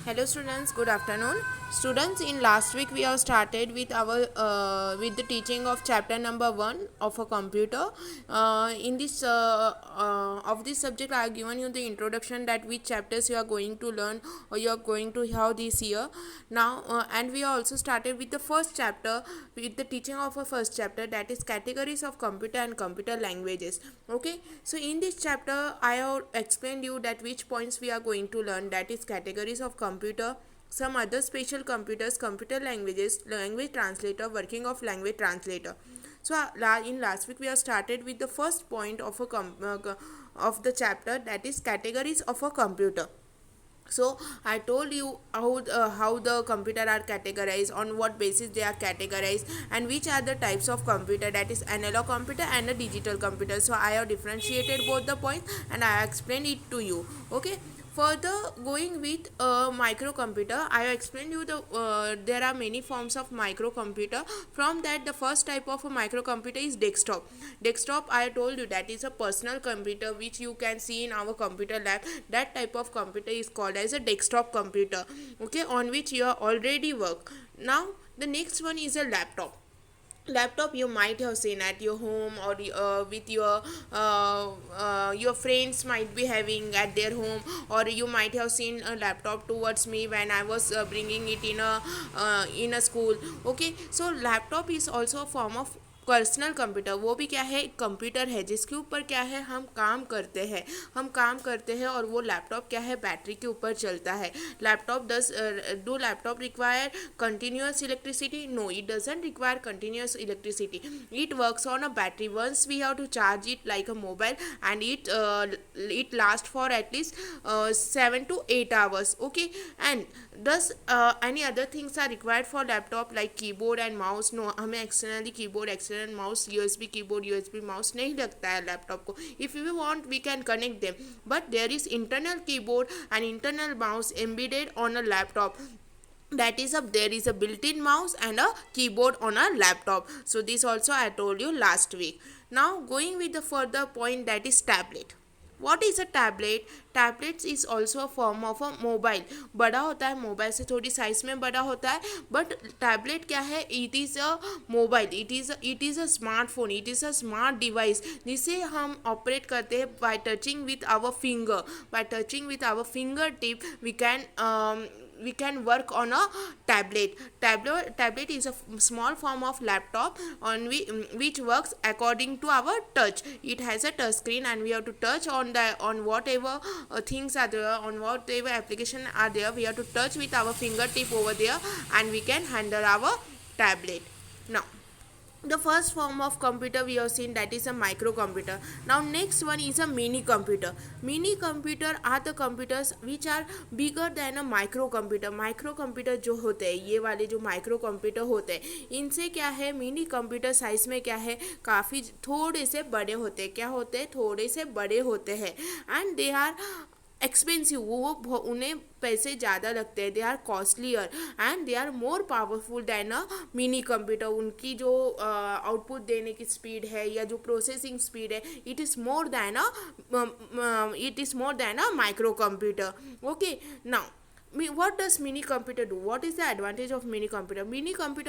Hello students, good afternoon. Students, in last week we have started with our with the teaching of chapter number 1 of a computer. In this of this subject I have given you the introduction that which chapters you are going to learn or you are going to have this year. Now and we also started with the first chapter with the teaching of a first chapter, that is categories of computer and computer languages. Okay, so in this chapter I have explained you that which points we are going to learn, that is categories of computer, some other special computers, computer languages, language translator, working of language translator. So in last week we have started with the first point of of the chapter, that is categories of a computer. So I told you how the computer are categorized, on what basis they are categorized, and which are the types of computer, that is analog computer and a digital computer. So I have differentiated both the points and I explained it to you. Okay, further going with microcomputer, I have explained you there are many forms of microcomputer. From that, the first type of a microcomputer is desktop. I told you that is a personal computer which you can see in our computer lab. That type of computer is called as a desktop computer, okay, on which you are already work. Now the next one is a laptop. You might have seen at your home, or with your friends might be having at their home, or you might have seen a laptop towards me when I was bringing it in a school. Okay, so laptop is also a form of personal computer. वो भी क्या है, एक computer है जिसके ऊपर क्या है, हम काम करते हैं और वो लैपटॉप क्या है, बैटरी के ऊपर चलता है. Laptop does do laptop require continuous electricity? No, it doesn't require continuous electricity. It works on a battery. Once we have to charge it like a mobile, and it lasts for at least 7 to 8 hours. Okay, and does any other things are required for laptop like keyboard and mouse? No, हमें externally keyboard, external mouse, USB keyboard, USB mouse नहीं लगता है laptop को. If we want we can connect them, but there is internal keyboard and internal mouse embedded on a laptop. That is there is a built-in mouse and a keyboard on a laptop. So this also I told you last week. Now going with the further point, that is tablet. What is a tablet? Tablets is also a form of a mobile. बड़ा होता है, mobile से थोड़ी size में बड़ा होता है, but tablet क्या है, it is a mobile, it is a smartphone, it is a smart device जिसे हम ऑपरेट करते हैं by touching with our finger. By touching with our finger tip we can work on a tablet is a small form of laptop which works according to our touch. It has a touch screen and we have to touch on whatever things are there, on whatever application are there, we have to touch with our fingertip over there and we can handle our tablet. Now the first form of computer we have seen, that is a microcomputer. Now next one is a mini computer are the computers which are bigger than a microcomputer जो होते हैं, ये वाले जो micro computer होते हैं, इनसे क्या है, मिनी कंप्यूटर साइज में क्या है, काफ़ी थोड़े से बड़े होते हैं. क्या होते हैं, थोड़े से बड़े होते हैं. एंड दे आर एक्सपेंसिव, वो उन्हें पैसे ज़्यादा लगते हैं. They are costlier and they are more powerful than a mini computer. उनकी जो आउटपुट देने की स्पीड है या जो प्रोसेसिंग स्पीड है, it is more than a micro computer. Okay, now what does mini computer do? What is the advantage of mini computer?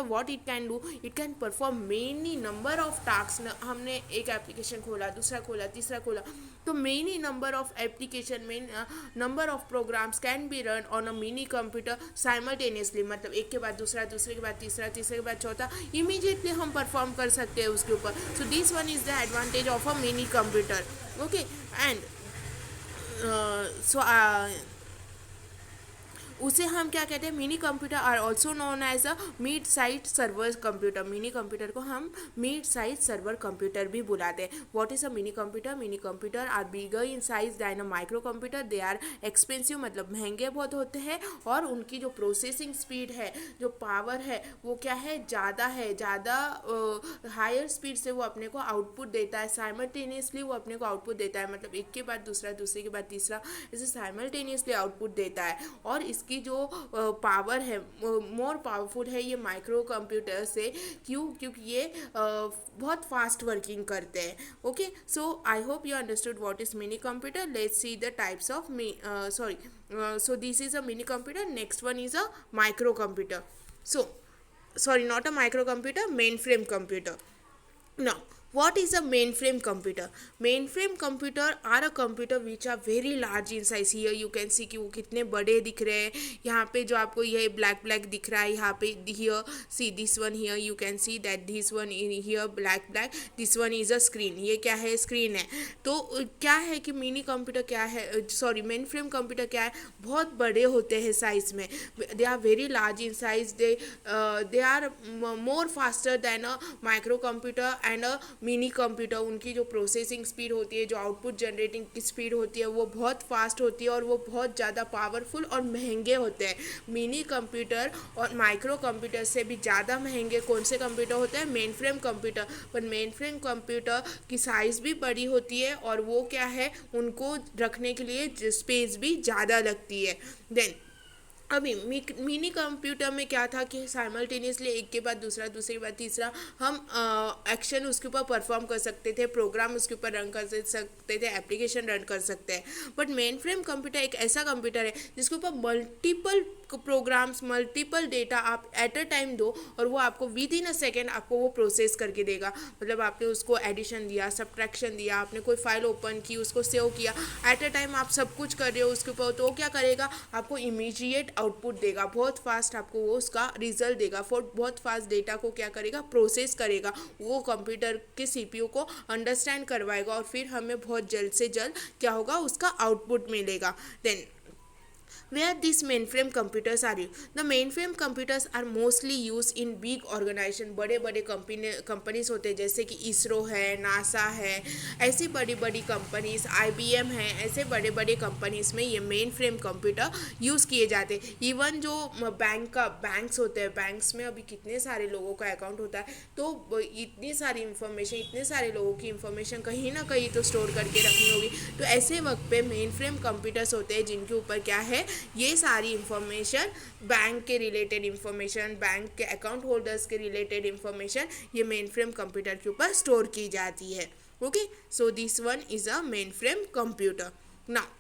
What it can do, it can perform many number of tasks. हमने एक application खोला, दूसरा खोला, तीसरा खोला, तो many number of application, number of programs can be run on a mini computer simultaneously. मतलब एक के बाद दूसरा, दूसरे के बाद तीसरा, तीसरे के बाद चौथा, immediately हम परफॉर्म कर सकते हैं उसके ऊपर. So this one is the advantage of a mini computer. Okay, and उसे हम क्या कहते हैं, mini computer are also known as a mid size server computer. Mini computer को हम मिड साइज सर्वर कंप्यूटर भी बुलाते हैं. What is a mini computer are bigger in size than a micro computer. They are expensive, मतलब महंगे बहुत होते हैं, और उनकी जो प्रोसेसिंग स्पीड है, जो पावर है, वो क्या है, ज़्यादा हायर स्पीड से वो अपने को आउटपुट देता है. साइमल्टेनियसली वो अपने को आउटपुट देता है, मतलब एक के बाद दूसरा, दूसरे के बाद तीसरा, इसे साइमल्टेनियसली आउटपुट देता है. और इस इसकी जो पावर है मोर पावरफुल है ये माइक्रो कंप्यूटर से। क्यों? क्योंकि ये बहुत फास्ट वर्किंग करते हैं। Okay, so I hope you understood what is mini computer. Let's see the types of so this is a mini computer. Next one is a microcomputer. So sorry, not a microcomputer, mainframe computer. Now, what is a mainframe computer? Mainframe computer are a computer which are very large in size. Here you can see कि वो कितने बड़े दिख रहे हैं। यहाँ पे जो आपको ये ब्लैक ब्लैक दिख रहा है, यहाँ पे here see this one, here you can see that this one in here black black, this one is a screen. ये क्या है? स्क्रीन है। तो क्या है कि मिनी कंप्यूटर क्या है, सॉरी मेन फ्रेम कंप्यूटर क्या है, बहुत बड़े होते हैं साइज में। They are very large in size, they are more faster than a micro computer and a mini computer. उनकी जो प्रोसेसिंग स्पीड होती है, जो आउटपुट जनरेटिंग की स्पीड होती है, वो बहुत फास्ट होती है और वो बहुत ज़्यादा पावरफुल और महंगे होते हैं। मिनी कंप्यूटर और माइक्रो कंप्यूटर से भी ज़्यादा महंगे कौन से कंप्यूटर होते हैं? Main frame computer. पर मेन फ्रेम कंप्यूटर की साइज़ भी बड़ी होती है और वो क्या है, उनको रखने के लिए स्पेस भी ज़्यादा लगती है। देन अभी मिनी कंप्यूटर में क्या था कि साइमल्टेनियसली एक के बाद दूसरा, दूसरे के बाद तीसरा हम एक्शन उसके ऊपर परफॉर्म कर सकते थे, प्रोग्राम उसके ऊपर रन कर सकते थे, एप्लीकेशन रन कर सकते हैं। बट मेन फ्रेम कंप्यूटर एक ऐसा कंप्यूटर है जिसके ऊपर मल्टीपल प्रोग्राम्स, मल्टीपल डेटा आप एट अ टाइम दो और वो आपको विद इन अ सेकेंड आपको वो प्रोसेस करके देगा। मतलब आपने उसको एडिशन दिया, सब्ट्रैक्शन दिया, आपने कोई फाइल ओपन की, उसको सेव किया, एट अ टाइम आप सब कुछ कर रहे हो उसके ऊपर, तो वो क्या करेगा, आपको इमीडिएट आउटपुट देगा, बहुत फास्ट आपको वो उसका रिजल्ट देगा। फॉर बहुत फास्ट डेटा को क्या करेगा, प्रोसेस करेगा, वो कंप्यूटर के सीपीयू को अंडरस्टैंड करवाएगा और फिर हमें बहुत जल्द से जल्द क्या होगा, उसका आउटपुट मिलेगा। Then where these mainframe computers are used, the mainframe computers are mostly used in big organization, बड़े बड़े कंपनीज होते हैं जैसे कि इसरो है, नासा है, ऐसी बड़ी बड़ी कंपनीज, IBM है, ऐसे बड़े बड़े कंपनीज में ये मेन फ्रेम कंप्यूटर यूज़ किए जाते हैं। इवन जो बैंक्स होते हैं, बैंक्स में अभी कितने सारे लोगों का अकाउंट होता है, तो इतनी सारी इंफॉर्मेशन, इतने सारे लोगों की इंफॉर्मेशन कहीं ना कहीं तो स्टोर करके रखनी होगी। तो ऐसे वक्त पे मेन फ्रेम कंप्यूटर्स होते हैं जिनके ऊपर क्या है, ये सारी इंफॉर्मेशन, बैंक के रिलेटेड इंफॉर्मेशन, बैंक के अकाउंट होल्डर्स के रिलेटेड इंफॉर्मेशन ये मेन फ्रेम कंप्यूटर के ऊपर स्टोर की जाती है। Okay, so this one is a main frame computer. Now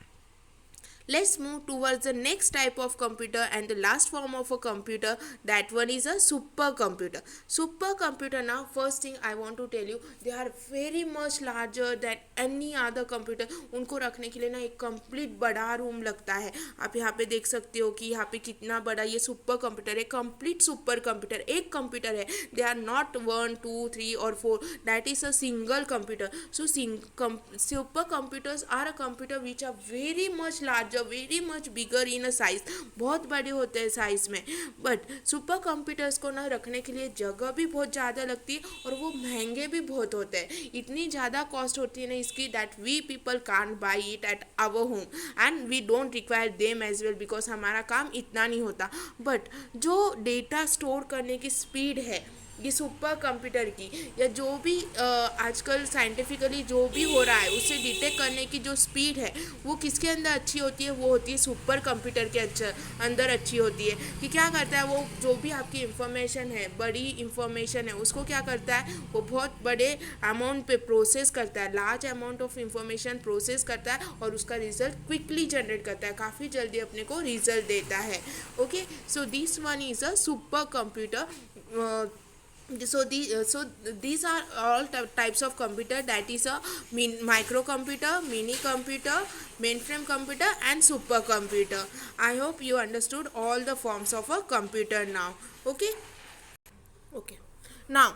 let's move towards the next type of computer and the last form of a computer. That one is a supercomputer. Supercomputer, now first thing I want to tell you, they are very much larger than any other computer. उनको रखने के लिए ना एक complete बड़ा room लगता है। आप यहाँ पे देख सकते हो कि यहाँ पे कितना बड़ा ये सुपर कंप्यूटर है, कंप्लीट सुपर कंप्यूटर, एक कंप्यूटर है। दे आर नॉट 1 2 3 और 4, that is a single computer. So super computers are a computer which are very much larger, very much bigger in a size, बहुत बड़े होते हैं size में। But super computers को ना रखने के लिए जगह भी बहुत ज़्यादा लगती है और वो महंगे भी बहुत होते हैं। इतनी ज़्यादा कॉस्ट होती है ना इसकी, that we people can't buy it at our home and we don't require them as well, because हमारा काम इतना नहीं होता। बट जो डेटा स्टोर करने की स्पीड है ये सुपर कंप्यूटर की, या जो भी आजकल साइंटिफिकली जो भी हो रहा है उसे डिटेक्ट करने की जो स्पीड है वो किसके अंदर अच्छी होती है, वो होती है सुपर कंप्यूटर के अंदर अच्छी होती है। कि क्या करता है वो, जो भी आपकी इंफॉर्मेशन है, बड़ी इंफॉर्मेशन है, उसको क्या करता है, वो बहुत बड़े अमाउंट पे प्रोसेस करता है, large amount of information process करता है और उसका रिजल्ट क्विकली जनरेट करता है, काफ़ी जल्दी अपने को रिजल्ट देता है। Okay, so this one is a super computer. So these are all types of computer, that is a microcomputer, mini computer, mainframe computer and supercomputer. I hope you understood all the forms of a computer now. Okay, now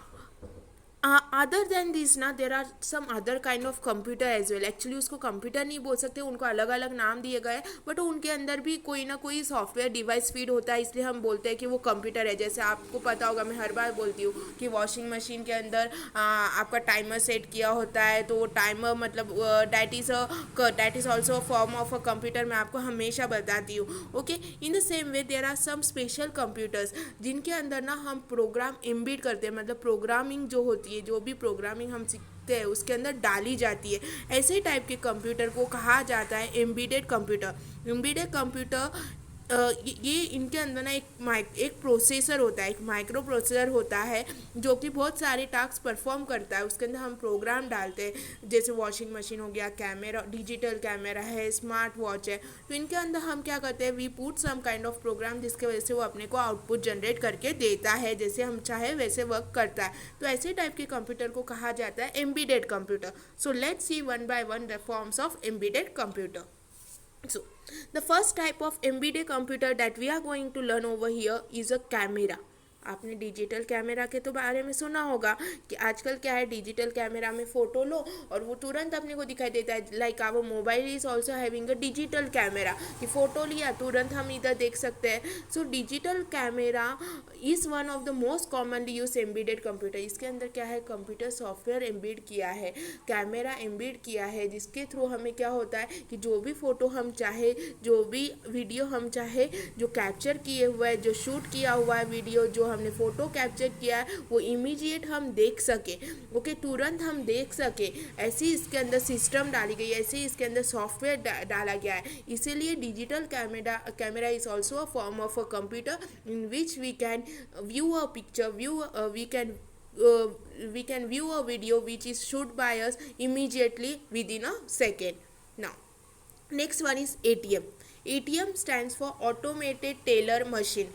other than this ना there are some other kind of computer as well. Actually उसको computer नहीं बोल सकते, उनको अलग अलग नाम दिए गए, बट उनके अंदर भी कोई ना कोई सॉफ्टवेयर डिवाइस फीड होता है, इसलिए हम बोलते हैं कि वो कंप्यूटर है। जैसे आपको पता होगा, मैं हर बार बोलती हूँ कि वॉशिंग मशीन के अंदर आपका टाइमर सेट किया होता है, तो वो टाइमर मतलब that is also a form of a computer, मैं आपको हमेशा बताती हूँ। Okay, in the same way there are some special computers जिनके अंदर ना हम प्रोग्राम एम्बेड करते हैं, मतलब प्रोग्रामिंग जो होती है, जो भी प्रोग्रामिंग हम सीखते हैं उसके अंदर डाली जाती है। ऐसे टाइप के कंप्यूटर को कहा जाता है एम्बेडेड कंप्यूटर। एम्बेडेड कंप्यूटर ये इनके अंदर ना एक प्रोसेसर होता है, एक माइक्रो प्रोसेसर होता है जो कि बहुत सारे टास्क परफॉर्म करता है। उसके अंदर हम प्रोग्राम डालते हैं, जैसे वॉशिंग मशीन हो गया, कैमरा, डिजिटल कैमरा है, स्मार्ट वॉच है। तो इनके अंदर हम क्या करते हैं, we put some kind of program जिसके वजह से वो अपने को आउटपुट जनरेट करके देता है, जैसे हम चाहे वैसे वर्क करता है। तो ऐसे टाइप के कंप्यूटर को कहा जाता है embedded computer. So let's see one by one the forms of embedded computer. So, the first type of embedded computer that we are going to learn over here is a camera. आपने digital camera के तो बारे में सुना होगा कि आजकल क्या है, डिजिटल कैमरा में फ़ोटो लो और वो तुरंत अपने को दिखाई देता है। Like our mobile is also having a digital camera, कि फ़ोटो लिया तुरंत हम इधर देख सकते हैं। So digital camera is one of the most commonly use embedded computer. इसके अंदर क्या है, कंप्यूटर सॉफ्टवेयर एम्बेड किया है, कैमरा एम्बेड किया है, जिसके थ्रू हमें क्या होता है कि जो भी फ़ोटो हम चाहे, जो भी वीडियो हम चाहे, जो कैप्चर किए हुआ है, जो शूट किया हुआ है वीडियो, जो हमने फ़ोटो कैप्चर किया है, वो इमीडिएट हम देख सके, ओके, तुरंत हम देख सके। ऐसी इसके अंदर सिस्टम डाली गई है, ऐसे इसके अंदर सॉफ्टवेयर डाला गया है। इसीलिए digital camera is also a form of a computer in which we can view a picture, we can view a video which is shoot by us immediately within a second. Now, next one is ATM. ATM stands for automated teller machine.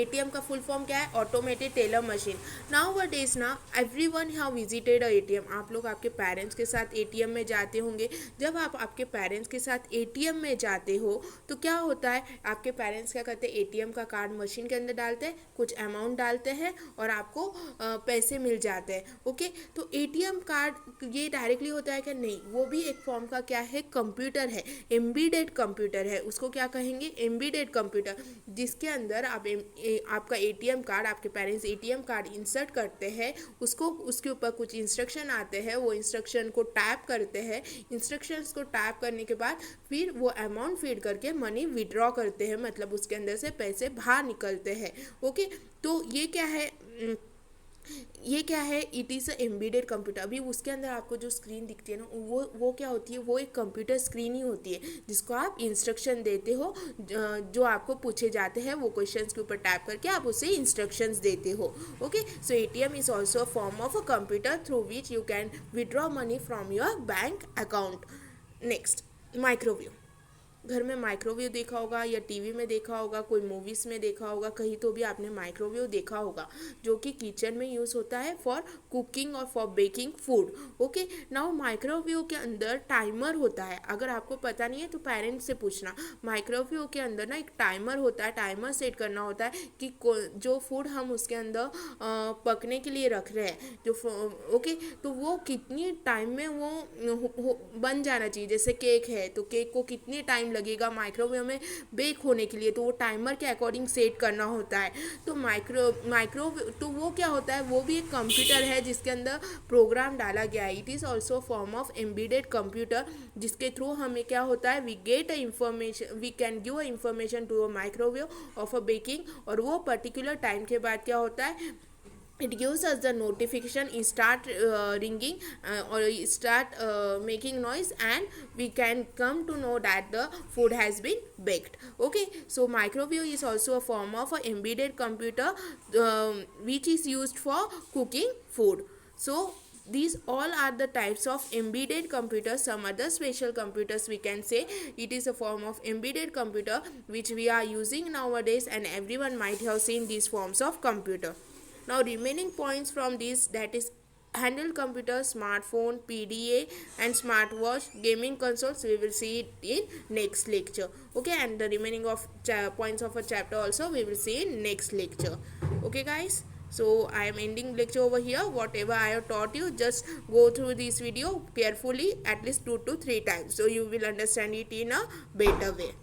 ATM का full form क्या है, automated teller machine. Now वर days ना every one have visited ATM। आप लोग आपके parents के साथ ATM में जाते होंगे। जब आप आपके पेरेंट्स के साथ ATM में जाते हो तो क्या होता है, आपके पेरेंट्स क्या करते हैं, ATM का कार्ड मशीन के अंदर डालते हैं, कुछ अमाउंट डालते हैं और आपको पैसे मिल जाते हैं। ओके, तो ATM कार्ड ये डायरेक्टली होता है क्या, नहीं, वो भी एक फॉर्म का क्या है, कंप्यूटर है, एम्बेडेड कंप्यूटर है। उसको क्या कहेंगे, एम्बेडेड कंप्यूटर, जिसके अंदर आपका ATM कार्ड, आपके पेरेंट्स ATM कार्ड इंसर्ट करते हैं, उसके ऊपर कुछ इंस्ट्रक्शन आते हैं, वो इंस्ट्रक्शन को टैप करते हैं। इंस्ट्रक्शंस को टैप करने के बाद फिर वो अमाउंट फीड करके मनी विड्रॉ करते हैं, मतलब उसके अंदर से पैसे बाहर निकलते हैं। ओके, तो ये क्या है, it is a embedded computer. अभी उसके अंदर आपको जो स्क्रीन दिखती है ना, वो क्या होती है, वो एक कंप्यूटर स्क्रीन ही होती है, जिसको आप इंस्ट्रक्शन देते हो, जो आपको पूछे जाते हैं वो क्वेश्चंस के ऊपर टैप करके आप उसे इंस्ट्रक्शंस देते हो। Okay, so ATM is also a form of a computer through which you can withdraw money from your bank account. Next, microwave. घर में माइक्रोवेव देखा होगा या टीवी में देखा होगा, कोई मूवीज़ में देखा होगा, कहीं तो भी आपने माइक्रोवेव देखा होगा, जो कि किचन में यूज़ होता है फॉर कुकिंग और for baking food. Okay, now microwave के अंदर टाइमर होता है। अगर आपको पता नहीं है तो पेरेंट्स से पूछना। माइक्रोवेव के अंदर ना एक टाइमर होता है, टाइमर सेट करना होता है कि जो फूड हम उसके अंदर पकने के लिए रख रहे हैं, ओके, तो वो कितनी टाइम में वो बन जाना चाहिए। जैसे केक है तो केक को कितनी टाइम लगेगा माइक्रोवेव में बेक होने के लिए, तो वो टाइमर के अकॉर्डिंग सेट करना होता है। तो माइक्रोवेव तो वो क्या होता है, वो भी एक कंप्यूटर है जिसके अंदर प्रोग्राम डाला गया है। It is also form of embedded computer, जिसके थ्रू हमें क्या होता है, we get a information, we can give a information to a microwave of a baking, और वो पर्टिकुलर टाइम के बाद क्या होता है, it gives us the notification, it start ringing or start making noise, and we can come to know that the food has been baked. Okay, so microwave is also a form of a embedded computer which is used for cooking food. So these all are the types of embedded computers. Some other special computers we can say it is a form of embedded computer which we are using nowadays, and everyone might have seen these forms of computer. Now remaining points from this, that is handheld computer, smartphone, PDA and smartwatch, gaming consoles, we will see it in next lecture. Okay, and the remaining of points of a chapter also we will see in next lecture. Okay guys, so I am ending lecture over here. Whatever I have taught you, just go through this video carefully at least 2 to 3 times, so you will understand it in a better way.